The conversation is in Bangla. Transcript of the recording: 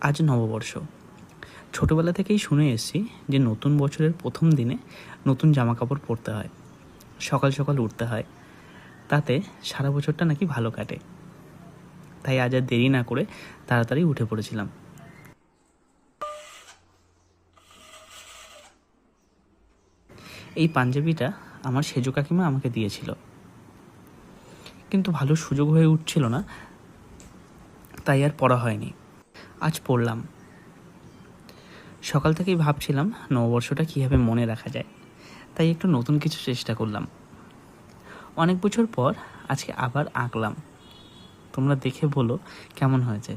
আজ নববর্ষ। ছোটোবেলা থেকেই শুনে এসেছি যে নতুন বছরের প্রথম দিনে নতুন জামা কাপড় পরতে হয়, সকাল সকাল উঠতে হয়, তাতে সারা বছরটা নাকি ভালো কাটে। তাই আজ আর দেরি না করে তাড়াতাড়ি উঠে পড়েছিলাম। এই পাঞ্জাবিটা আমার সেজো কাকিমা আমাকে দিয়েছিল, কিন্তু ভালো সুযোগ হয়ে উঠছিল না, তাই আর পরা হয়নি। আজ পরলাম। সকাল থেকেই ভাবছিলাম নববর্ষটা কীভাবে মনে রাখা যায়, তাই একটু নতুন কিছু চেষ্টা করলাম। অনেক বছর পর আজকে আবার আঁকলাম। তোমরা দেখে বলো কেমন হয়েছে।